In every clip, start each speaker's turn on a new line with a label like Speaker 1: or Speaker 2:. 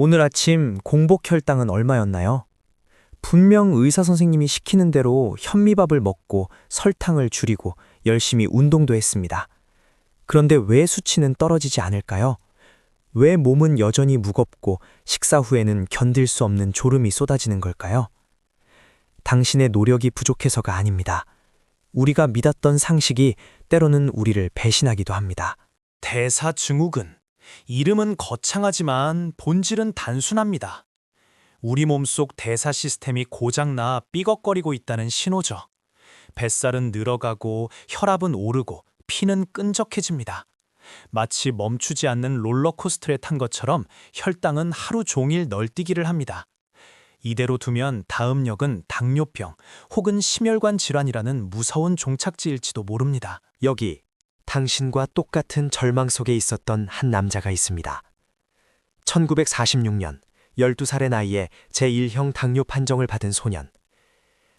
Speaker 1: 오늘 아침 공복 혈당은 얼마였나요? 분명 의사 선생님이 시키는 대로 현미밥을 먹고 설탕을 줄이고 열심히 운동도 했습니다. 그런데 왜 수치는 떨어지지 않을까요? 왜 몸은 여전히 무겁고 식사 후에는 견딜 수 없는 졸음이 쏟아지는 걸까요? 당신의 노력이 부족해서가 아닙니다. 우리가 믿었던 상식이 때로는 우리를 배신하기도 합니다.
Speaker 2: 대사증후군. 이름은 거창하지만 본질은 단순합니다. 우리 몸속 대사 시스템이 고장나 삐걱거리고 있다는 신호죠. 뱃살은 늘어가고 혈압은 오르고 피는 끈적해집니다. 마치 멈추지 않는 롤러코스터에 탄 것처럼 혈당은 하루 종일 널뛰기를 합니다. 이대로 두면 다음 역은 당뇨병 혹은 심혈관 질환이라는 무서운 종착지일지도 모릅니다.
Speaker 1: 여기 당신과 똑같은 절망 속에 있었던 한 남자가 있습니다. 1946년 12살의 나이에 제1형 당뇨 판정을 받은 소년.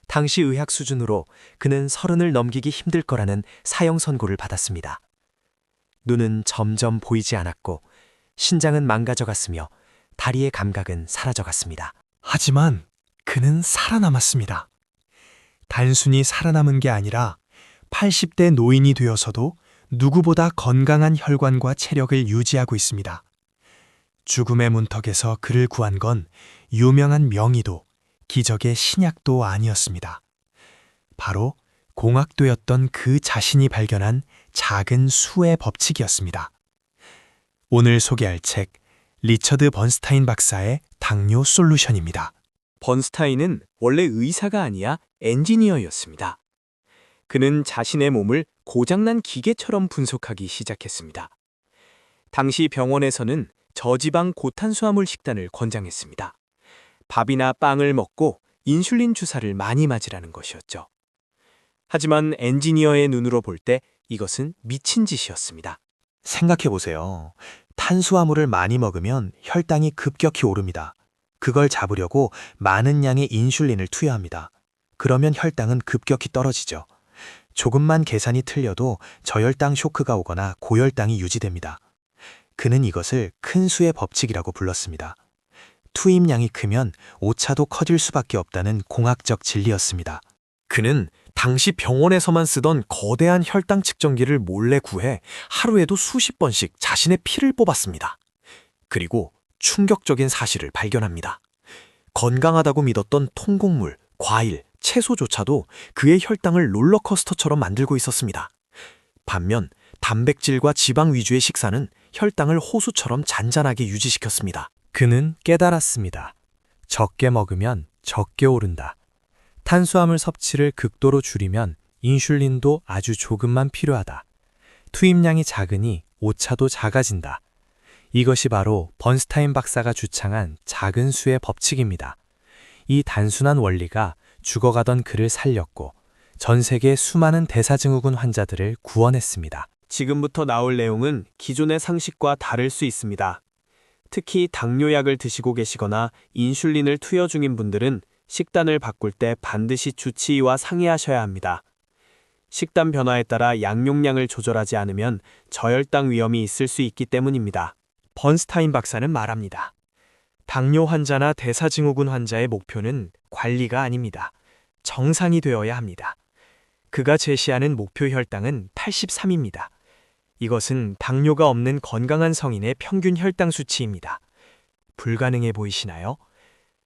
Speaker 1: 당시 의학 수준으로 그는 30을 넘기기 힘들 거라는 사형 선고를 받았습니다. 눈은 점점 보이지 않았고 신장은 망가져갔으며 다리의 감각은 사라져갔습니다.
Speaker 3: 하지만 그는 살아남았습니다. 단순히 살아남은 게 아니라 80대 노인이 되어서도 누구보다 건강한 혈관과 체력을 유지하고 있습니다. 죽음의 문턱에서 그를 구한 건 유명한 명의도 기적의 신약도 아니었습니다. 바로 공학도였던 그 자신이 발견한 작은 수의 법칙이었습니다. 오늘 소개할 책 리처드 번스타인 박사의 당뇨 솔루션입니다.
Speaker 1: 번스타인은 원래 의사가 아니야 엔지니어였습니다. 그는 자신의 몸을 고장난 기계처럼 분석하기 시작했습니다. 당시 병원에서는 저지방 고탄수화물 식단을 권장했습니다. 밥이나 빵을 먹고 인슐린 주사를 많이 맞으라는 것이었죠. 하지만 엔지니어의 눈으로 볼 때 이것은 미친 짓이었습니다.
Speaker 3: 생각해보세요. 탄수화물을 많이 먹으면 혈당이 급격히 오릅니다. 그걸 잡으려고 많은 양의 인슐린을 투여합니다. 그러면 혈당은 급격히 떨어지죠. 조금만 계산이 틀려도 저혈당 쇼크가 오거나 고혈당이 유지됩니다. 그는 이것을 큰 수의 법칙이라고 불렀습니다. 투입량이 크면 오차도 커질 수밖에 없다는 공학적 진리였습니다. 그는 당시 병원에서만 쓰던 거대한 혈당 측정기를 몰래 구해 하루에도 수십 번씩 자신의 피를 뽑았습니다. 그리고 충격적인 사실을 발견합니다. 건강하다고 믿었던 통곡물, 과일, 채소조차도 그의 혈당을 롤러코스터처럼 만들고 있었습니다. 반면 단백질과 지방 위주의 식사는 혈당을 호수처럼 잔잔하게 유지시켰습니다.
Speaker 1: 그는 깨달았습니다. 적게 먹으면 적게 오른다. 탄수화물 섭취를 극도로 줄이면 인슐린도 아주 조금만 필요하다. 투입량이 작으니 오차도 작아진다. 이것이 바로 번스타인 박사가 주창한 작은 수의 법칙입니다. 이 단순한 원리가 죽어가던 그를 살렸고 전 세계 수많은 대사증후군 환자들을 구원했습니다. 지금부터 나올 내용은 기존의 상식과 다를 수 있습니다. 특히 당뇨약을 드시고 계시거나 인슐린을 투여 중인 분들은 식단을 바꿀 때 반드시 주치의와 상의하셔야 합니다. 식단 변화에 따라 양용량을 조절하지 않으면 저혈당 위험이 있을 수 있기 때문입니다. 번스타인 박사는 말합니다. 당뇨 환자나 대사증후군 환자의 목표는 관리가 아닙니다. 정상이 되어야 합니다. 그가 제시하는 목표 혈당은 83입니다. 이것은 당뇨가 없는 건강한 성인의 평균 혈당 수치입니다. 불가능해 보이시나요?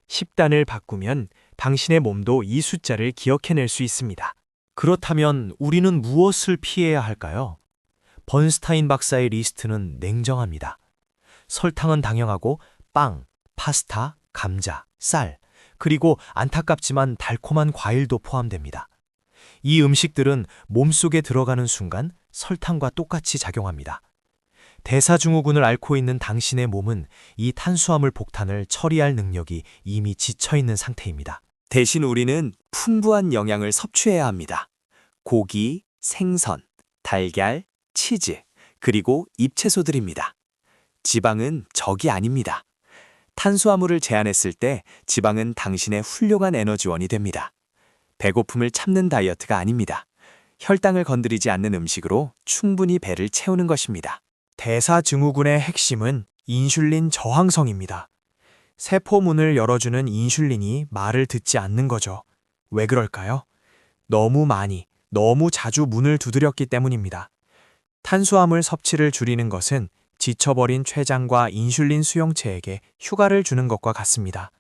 Speaker 1: 식단을 바꾸면 당신의 몸도 이 숫자를 기억해낼 수 있습니다.
Speaker 3: 그렇다면 우리는 무엇을 피해야 할까요? 번스타인 박사의 리스트는 냉정합니다. 설탕은 당연하고 빵, 파스타, 감자, 쌀, 그리고 안타깝지만 달콤한 과일도 포함됩니다. 이 음식들은 몸속에 들어가는 순간 설탕과 똑같이 작용합니다. 대사증후군을 앓고 있는 당신의 몸은 이 탄수화물 폭탄을 처리할 능력이 이미 지쳐있는 상태입니다.
Speaker 1: 대신 우리는 풍부한 영양을 섭취해야 합니다. 고기, 생선, 달걀, 치즈, 그리고 잎채소들입니다. 지방은 적이 아닙니다. 탄수화물을 제한했을 때 지방은 당신의 훌륭한 에너지원이 됩니다. 배고픔을 참는 다이어트가 아닙니다. 혈당을 건드리지 않는 음식으로 충분히 배를 채우는 것입니다.
Speaker 3: 대사증후군의 핵심은 인슐린 저항성입니다.
Speaker 1: 세포 문을 열어주는 인슐린이 말을 듣지 않는 거죠. 왜 그럴까요? 너무 많이, 너무 자주 문을 두드렸기 때문입니다. 탄수화물 섭취를 줄이는 것은 지쳐버린 췌장과 인슐린 수용체에게 휴가를 주는 것과 같습니다.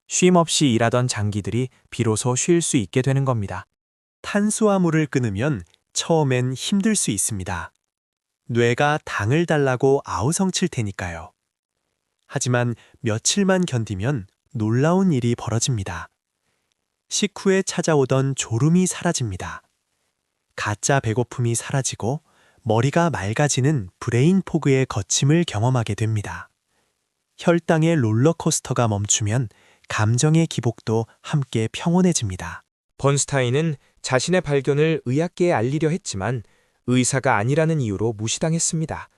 Speaker 1: 쉼 없이 일하던 장기들이 비로소 쉴 수 있게 되는 겁니다.
Speaker 3: 탄수화물을 끊으면 처음엔 힘들 수 있습니다. 뇌가 당을 달라고 아우성칠 테니까요. 하지만 며칠만 견디면 놀라운 일이 벌어집니다. 식후에 찾아오던 졸음이 사라집니다. 가짜 배고픔이 사라지고 머리가 맑아지는 브레인 포그의 거침을 경험하게 됩니다. 혈당의 롤러코스터가 멈추면 감정의 기복도 함께 평온해집니다.
Speaker 1: 번스타인은 자신의 발견을 의학계에 알리려 했지만 의사가 아니라는 이유로 무시당했습니다.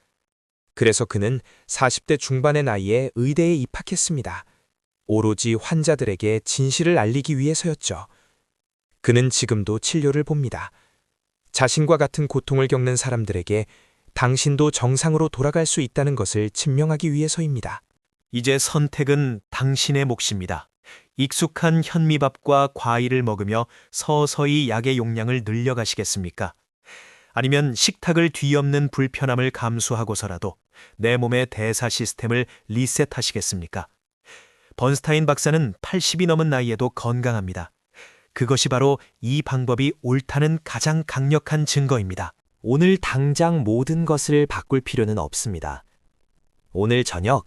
Speaker 1: 그래서 그는 40대 중반의 나이에 의대에 입학했습니다. 오로지 환자들에게 진실을 알리기 위해서였죠. 그는 지금도 치료를 봅니다. 자신과 같은 고통을 겪는 사람들에게 당신도 정상으로 돌아갈 수 있다는 것을 증명하기 위해서입니다.
Speaker 3: 이제 선택은 당신의 몫입니다. 익숙한 현미밥과 과일을 먹으며 서서히 약의 용량을 늘려가시겠습니까? 아니면 식탁을 뒤엎는 불편함을 감수하고서라도 내 몸의 대사 시스템을 리셋하시겠습니까? 번스타인 박사는 80이 넘은 나이에도 건강합니다. 그것이 바로 이 방법이 옳다는 가장 강력한 증거입니다.
Speaker 4: 오늘 당장 모든 것을 바꿀 필요는 없습니다. 오늘 저녁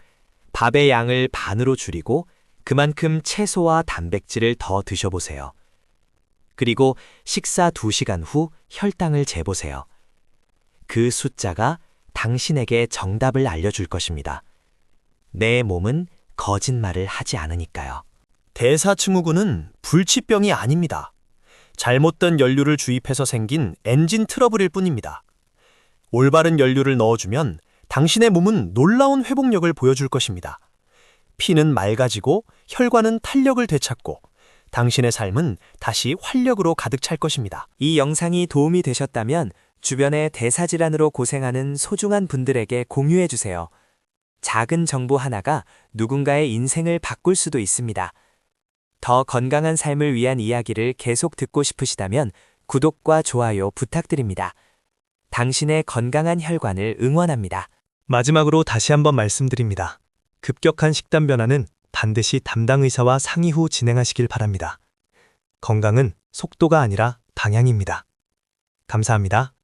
Speaker 4: 밥의 양을 반으로 줄이고 그만큼 채소와 단백질을 더 드셔보세요. 그리고 식사 2시간 후 혈당을 재보세요. 그 숫자가 당신에게 정답을 알려줄 것입니다. 내 몸은 거짓말을 하지 않으니까요.
Speaker 3: 대사증후군은 불치병이 아닙니다. 잘못된 연료를 주입해서 생긴 엔진 트러블일 뿐입니다. 올바른 연료를 넣어주면 당신의 몸은 놀라운 회복력을 보여줄 것입니다. 피는 맑아지고 혈관은 탄력을 되찾고 당신의 삶은 다시 활력으로 가득 찰 것입니다.
Speaker 4: 이 영상이 도움이 되셨다면 주변의 대사질환으로 고생하는 소중한 분들에게 공유해 주세요. 작은 정보 하나가 누군가의 인생을 바꿀 수도 있습니다. 더 건강한 삶을 위한 이야기를 계속 듣고 싶으시다면 구독과 좋아요 부탁드립니다. 당신의 건강한 혈관을 응원합니다.
Speaker 1: 마지막으로 다시 한번 말씀드립니다. 급격한 식단 변화는 반드시 담당 의사와 상의 후 진행하시길 바랍니다. 건강은 속도가 아니라 방향입니다. 감사합니다.